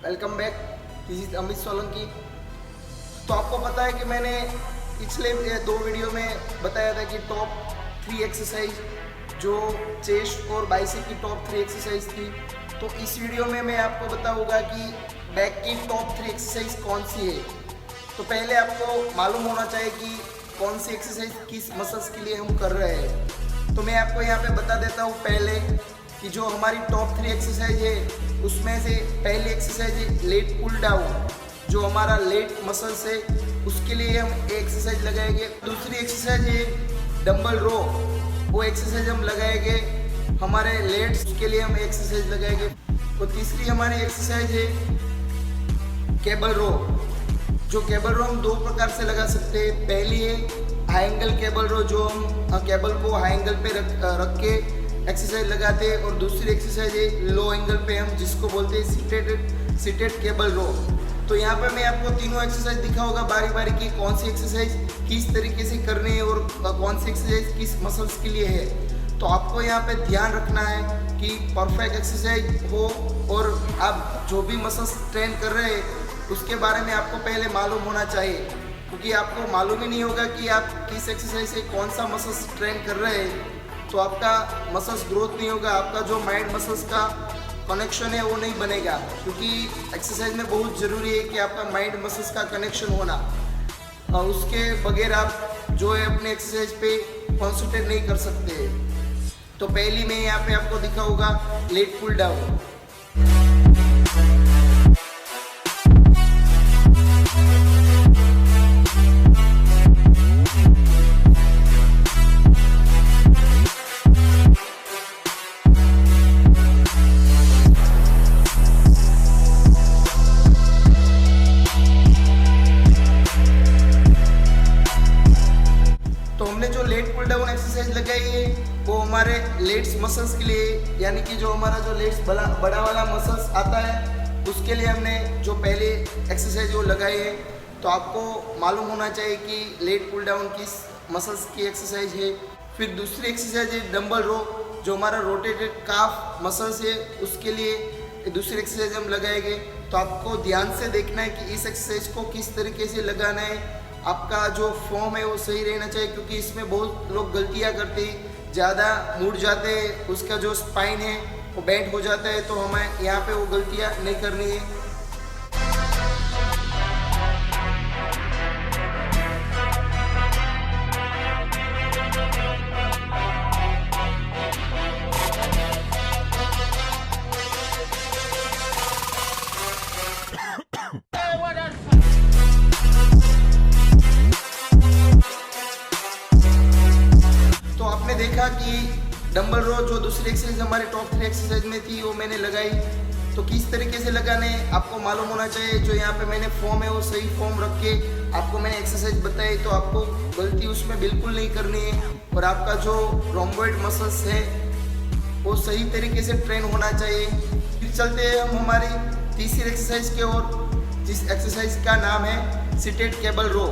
Welcome back. This is Amit Solanki. तो आपको पता है कि मैंने पिछले 2 वीडियो में बताया था कि टॉप 3 एक्सरसाइज जो चेस्ट और बाइसेप की टॉप 3 एक्सरसाइज थी। तो इस वीडियो में मैं आपको बताऊंगा कि बैक की टॉप 3 एक्सरसाइज कौन सी है। तो पहले आपको मालूम होना चाहिए कि कौन सी एक्सरसाइज किस मसल्स के लिए हम कर रहे हैं। तो मैं आपको यहाँ पे बता देता हूँ पहले कि जो हमारी टॉप 3 एक्सरसाइज है उसमें से पहली एक्सरसाइज है लेट पुल डाउन। जो हमारा लेट मसल्स है उसके लिए हम एक्सरसाइज लगाएंगे। दूसरी एक्सरसाइज है डंबल रो, वो एक्सरसाइज हम लगाएंगे हमारे लेट्स, उसके लिए हम एक्सरसाइज लगाएंगे। तो तीसरी हमारी एक्सरसाइज है केबल रो। जो केबल रो हम 2 प्रकार से लगा सकते हैं। पहली है हाई एंगल केबल रो, जो हम केबल को हाई एंगल पे रख के एक्सरसाइज लगाते हैं। और दूसरी एक्सरसाइज है लो एंगल पे, हम जिसको बोलते हैं सीटेड केबल रो। तो यहाँ पे मैं आपको तीनों एक्सरसाइज दिखाऊंगा बारी बारी की कौन सी एक्सरसाइज किस तरीके से करनी है और कौन सी एक्सरसाइज किस मसल्स के लिए है। तो आपको यहाँ पे ध्यान रखना है कि परफेक्ट एक्सरसाइज हो और आप जो भी मसल्स ट्रेन कर रहे हैं उसके बारे में आपको पहले मालूम होना चाहिए, क्योंकि आपको मालूम ही नहीं होगा कि आप किस एक्सरसाइज से कौन सा मसल्स ट्रेन कर रहे हैं तो आपका मसल्स ग्रोथ नहीं होगा, आपका जो माइंड मसल्स का कनेक्शन है वो नहीं बनेगा। क्योंकि एक्सरसाइज में बहुत ज़रूरी है कि आपका माइंड मसल्स का कनेक्शन होना, उसके बगैर आप जो है अपने एक्सरसाइज पे कॉन्सेंट्रेट नहीं कर सकते। तो पहली मैं यहाँ पे आपको दिखाऊंगा लेट पुल डाउन। जो लेट पुल डाउन एक्सरसाइज लगाई है वो हमारे लेट्स मसल्स के लिए, यानी कि जो हमारा जो लेट्स बड़ा वाला मसल्स आता है उसके लिए हमने जो पहले एक्सरसाइज वो लगाई है। तो आपको मालूम होना चाहिए कि लेट पुल डाउन किस मसल्स की एक्सरसाइज है। फिर दूसरी एक्सरसाइज है डंबल रो, जो हमारा रोटेटेड काफ मसल्स है उसके लिए दूसरी एक्सरसाइज हम लगाएंगे। तो आपको ध्यान से देखना है कि इस एक्सरसाइज को किस तरीके से लगाना है। आपका जो फॉर्म है वो सही रहना चाहिए, क्योंकि इसमें बहुत लोग गलतियां करते हैं, ज़्यादा मुड़ जाते हैं, उसका जो स्पाइन है वो बेंट हो जाता है। तो हमें यहाँ पे वो गलतियां नहीं करनी है। देखा कि डंबल रो जो दूसरी एक्सरसाइज हमारे टॉप 3 एक्सरसाइज में थी वो मैंने लगाई। तो किस तरीके से लगाने आपको मालूम होना चाहिए। जो यहाँ पे मैंने फॉर्म है वो सही फॉर्म रख के आपको मैंने एक्सरसाइज बताई, तो आपको गलती उसमें बिल्कुल नहीं करनी है। और आपका जो रोम्बॉइड मसल्स है वो सही तरीके से ट्रेन होना चाहिए। फिर चलते हैं हम हमारी तीसरी एक्सरसाइज की ओर, जिस एक्सरसाइज का नाम है सीटेड केबल रो।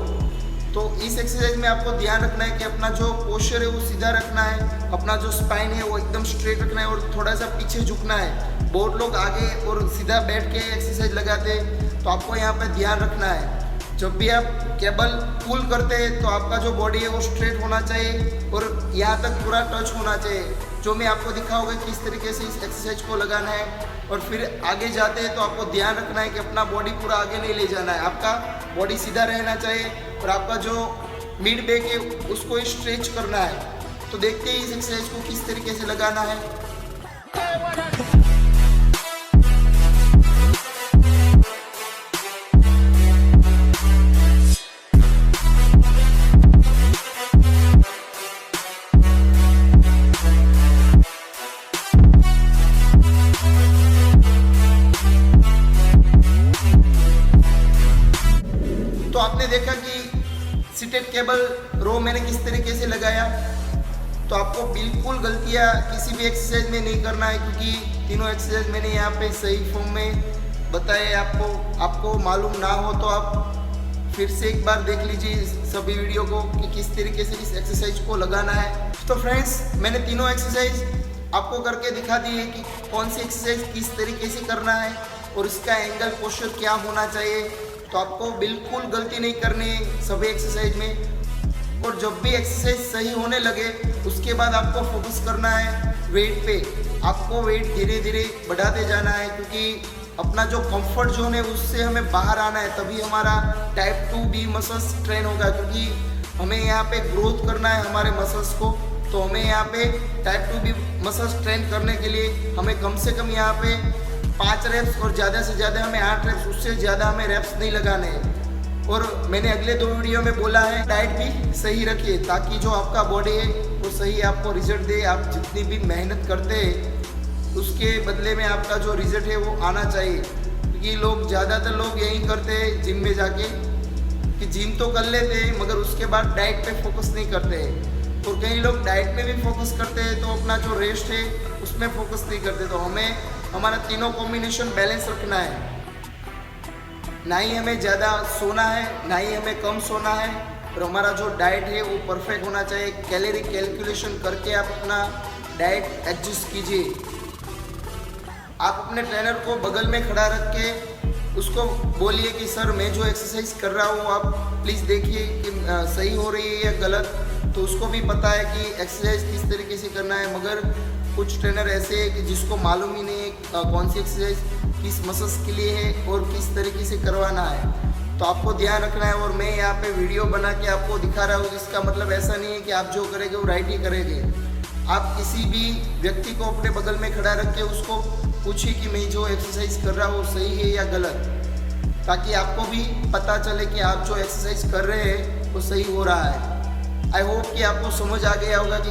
तो इस एक्सरसाइज में आपको ध्यान रखना है कि अपना जो पोस्चर है वो सीधा रखना है, अपना जो स्पाइन है वो एकदम स्ट्रेट रखना है और थोड़ा सा पीछे झुकना है। बहुत लोग आगे और सीधा बैठ के एक्सरसाइज लगाते हैं, तो आपको यहाँ पे ध्यान रखना है। जब भी आप केबल पुल करते हैं तो आपका जो बॉडी है वो स्ट्रेट होना चाहिए और यहाँ तक पूरा टच होना चाहिए। जो मैं आपको दिखाऊंगा किस तरीके से इस एक्सरसाइज को लगाना है। और फिर आगे जाते हैं तो आपको ध्यान रखना है कि अपना बॉडी पूरा आगे नहीं ले जाना है, आपका बॉडी सीधा रहना चाहिए और आपका जो मिड बैक है उसको स्ट्रेच करना है। तो देखते हैं इस एक्सरसाइज को किस तरीके से लगाना है। तो आपने देखा कि सीटेड केबल रो मैंने किस तरीके से लगाया। तो आपको बिल्कुल गलतियां किसी भी एक्सरसाइज में नहीं करना है, क्योंकि तीनों एक्सरसाइज मैंने यहाँ पे सही फॉर्म में बताए। आपको मालूम ना हो तो आप फिर से एक बार देख लीजिए सभी वीडियो को कि किस तरीके से इस एक्सरसाइज को लगाना है। तो फ्रेंड्स, मैंने तीनों एक्सरसाइज आपको करके दिखा दी है कि कौन सी एक्सरसाइज किस तरीके से करना है। और इसका एंगल पोस्चर क्या होना चाहिए। तो आपको बिल्कुल गलती नहीं करनी सभी एक्सरसाइज में। और जब भी एक्सरसाइज सही होने लगे उसके बाद आपको फोकस करना है वेट पे। आपको वेट धीरे धीरे बढ़ाते जाना है, क्योंकि अपना जो कंफर्ट जोन है उससे हमें बाहर आना है, तभी हमारा टाइप 2B मसल्स ट्रेन होगा। क्योंकि हमें यहाँ पे ग्रोथ करना है हमारे मसल्स को, तो हमें यहाँ पे टाइप 2B मसल्स ट्रेन करने के लिए हमें कम से कम यहाँ पे 5 रेप्स और ज़्यादा से ज़्यादा हमें 8 रेप्स, उससे ज़्यादा हमें रेप्स नहीं लगाने हैं। और मैंने अगले 2 वीडियो में बोला है डाइट भी सही रखिए, ताकि जो आपका बॉडी है वो सही आपको रिजल्ट दे। आप जितनी भी मेहनत करते हैं उसके बदले में आपका जो रिजल्ट है वो आना चाहिए। क्योंकि ज़्यादातर लोग यही करते हैं जिम में जाके, कि जिम तो कर लेते हैं मगर उसके बाद डाइट पे फोकस नहीं करते हैं। और कई लोग डाइट में भी फोकस करते हैं तो अपना जो रेस्ट है उसमें फोकस नहीं करते। तो हमें हमारा तीनों कॉम्बिनेशन बैलेंस रखना है, ना ही हमें ज़्यादा सोना है ना ही हमें कम सोना है। और हमारा जो डाइट है वो परफेक्ट होना चाहिए। कैलोरी कैलकुलेशन करके आप अपना डाइट एडजस्ट कीजिए। आप अपने ट्रेनर को बगल में खड़ा रख के उसको बोलिए कि सर मैं जो एक्सरसाइज कर रहा हूँ आप प्लीज़ देखिए कि सही हो रही है या गलत। तो उसको भी पता है कि एक्सरसाइज किस तरीके से करना है। मगर कुछ ट्रेनर ऐसे हैं कि जिसको मालूम ही नहीं है कौन सी एक्सरसाइज किस मसल्स के लिए है और किस तरीके से करवाना है। तो आपको ध्यान रखना है। और मैं यहाँ पे वीडियो बना के आपको दिखा रहा हूँ, इसका मतलब ऐसा नहीं है कि आप जो करेंगे वो राइट ही करेंगे। आप किसी भी व्यक्ति को अपने बगल में खड़ा रख के उसको पूछिए कि मैं जो एक्सरसाइज कर रहा हूँ सही है या गलत, ताकि आपको भी पता चले कि आप जो एक्सरसाइज कर रहे हैं वो सही हो रहा है। आई होप कि आपको समझ आ गया होगा कि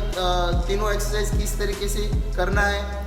तीनों एक्सरसाइज किस तरीके से करना है।